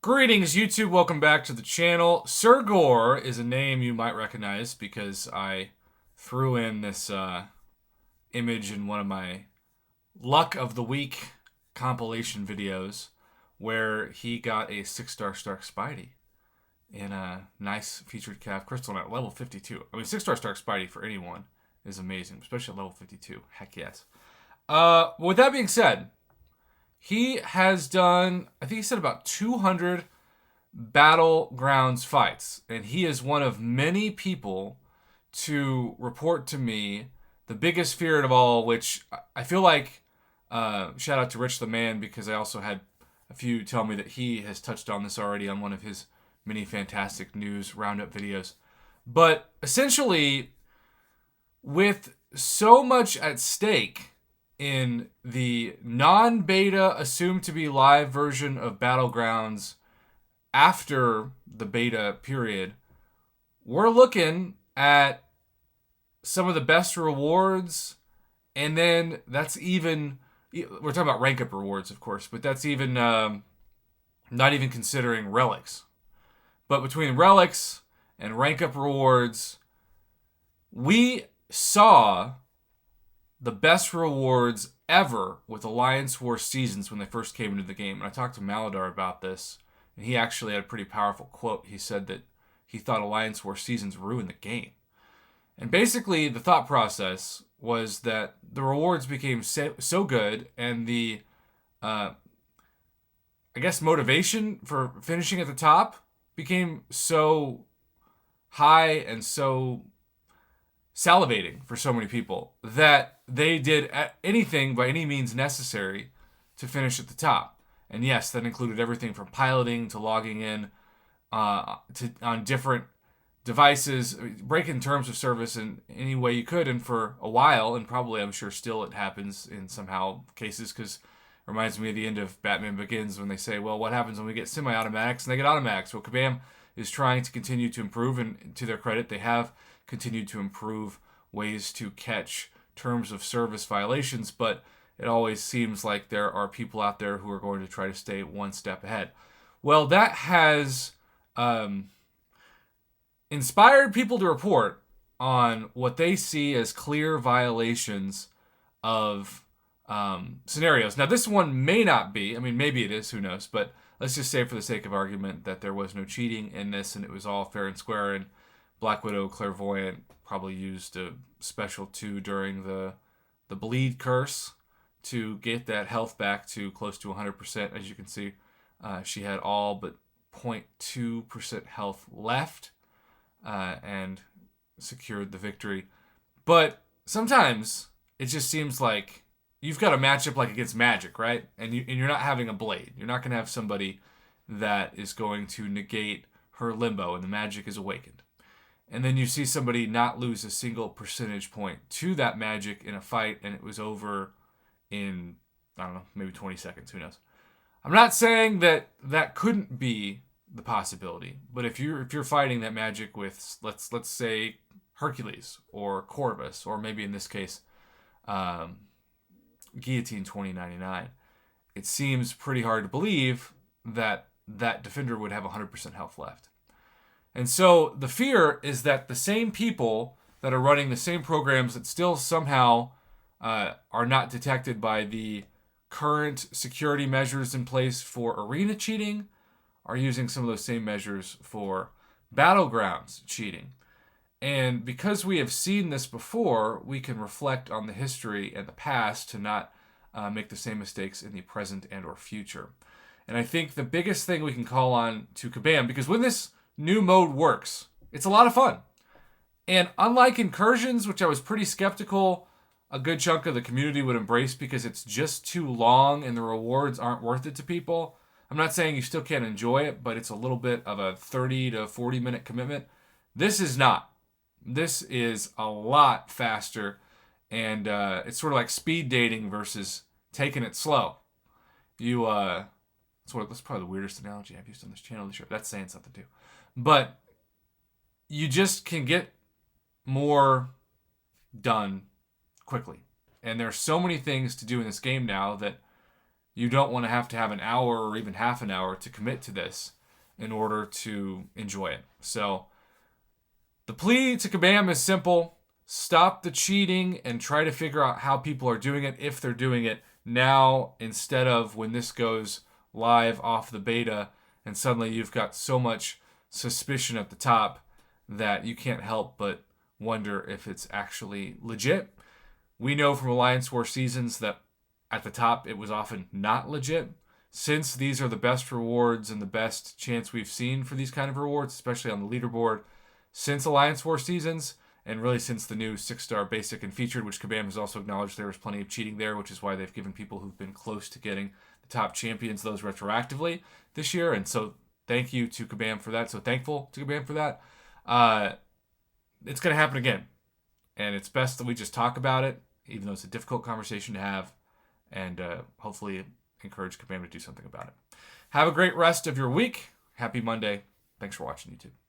Greetings, YouTube. Welcome back to the channel. Surgor is a name you might recognize because I threw in this image in one of my Luck of the Week compilation videos where he got a 6-star Stark Spidey in a nice featured calf crystal at level 52. I mean, 6-star Stark Spidey for anyone is amazing, especially at level 52. Heck yes. With that being said, he has done, I think he said about 200 battlegrounds fights, and he is one of many people to report to me the biggest fear of all, which I feel like, shout out to Rich the Man, because I also had a few tell me that he has touched on this already on one of his many fantastic news roundup videos. But essentially, with so much at stake in the non-beta, assumed to be live version of Battlegrounds after the beta period, we're looking at some of the best rewards. And then that's even, we're talking about rank up rewards, of course, but that's even not even considering relics. But between relics and rank up rewards, we saw the best rewards ever with Alliance War Seasons when they first came into the game. And I talked to Maladar about this, and he actually had a pretty powerful quote. He said that he thought Alliance War Seasons ruined the game. And basically, the thought process was that the rewards became so good, and the, I guess, motivation for finishing at the top became so high and so salivating for so many people that they did anything by any means necessary to finish at the top. And yes, that included everything from piloting to logging in to on different devices, breaking terms of service in any way you could. And for a while, and probably I'm sure still it happens in somehow cases, because it reminds me of the end of Batman Begins when they say, well, what happens when we get semi-automatics and they get automatics? Well, Kabam is trying to continue to improve, and to their credit, they have continued to improve ways to catch terms of service violations, but it always seems like there are people out there who are going to try to stay one step ahead. Well, that has inspired people to report on what they see as clear violations of scenarios. Now, this one may not be, I mean, maybe it is, who knows, but let's just say for the sake of argument that there was no cheating in this and it was all fair and square, and Black Widow Clairvoyant probably used a special 2 during the bleed curse to get that health back to close to 100%. As you can see, she had all but 0.2% health left and secured the victory. But sometimes it just seems like you've got a matchup like against Magic, right? And you're not having a blade. You're not going to have somebody that is going to negate her limbo and the magic is awakened. And then you see somebody not lose a single percentage point to that magic in a fight, and it was over in, I don't know, maybe 20 seconds. Who knows? I'm not saying that that couldn't be the possibility, but if you're fighting that magic with, let's say, Hercules or Corvus, or maybe in this case, Guillotine 2099, it seems pretty hard to believe that that defender would have 100% health left. And so the fear is that the same people that are running the same programs that still somehow are not detected by the current security measures in place for arena cheating are using some of those same measures for battlegrounds cheating. And because we have seen this before, we can reflect on the history and the past to not make the same mistakes in the present and or future. And I think the biggest thing we can call on to Kabam, because when this new mode works, it's a lot of fun. And unlike Incursions, which I was pretty skeptical a good chunk of the community would embrace because it's just too long and the rewards aren't worth it to people, I'm not saying you still can't enjoy it, but it's a little bit of a 30 to 40 minute commitment. This is not. This is a lot faster, and it's sort of like speed dating versus taking it slow. That's probably the weirdest analogy I've used on this channel this year. That's saying something too. But you just can get more done quickly. And there's so many things to do in this game now that you don't want to have an hour or even half an hour to commit to this in order to enjoy it. So the plea to Kabam is simple. Stop the cheating and try to figure out how people are doing it, if they're doing it now, instead of when this goes live off the beta and suddenly you've got so much suspicion at the top that you can't help but wonder if it's actually legit. We know from Alliance War seasons that at the top it was often not legit. Since these are the best rewards and the best chance we've seen for these kind of rewards, especially on the leaderboard, since Alliance War seasons, and really since the new 6-star basic and featured, which Kabam has also acknowledged there was plenty of cheating there, which is why they've given people who've been close to getting the top champions those retroactively this year. And so thank you to Kabam for that. So thankful to Kabam for that. It's going to happen again. And it's best that we just talk about it, even though it's a difficult conversation to have, and hopefully encourage Kabam to do something about it. Have a great rest of your week. Happy Monday. Thanks for watching YouTube.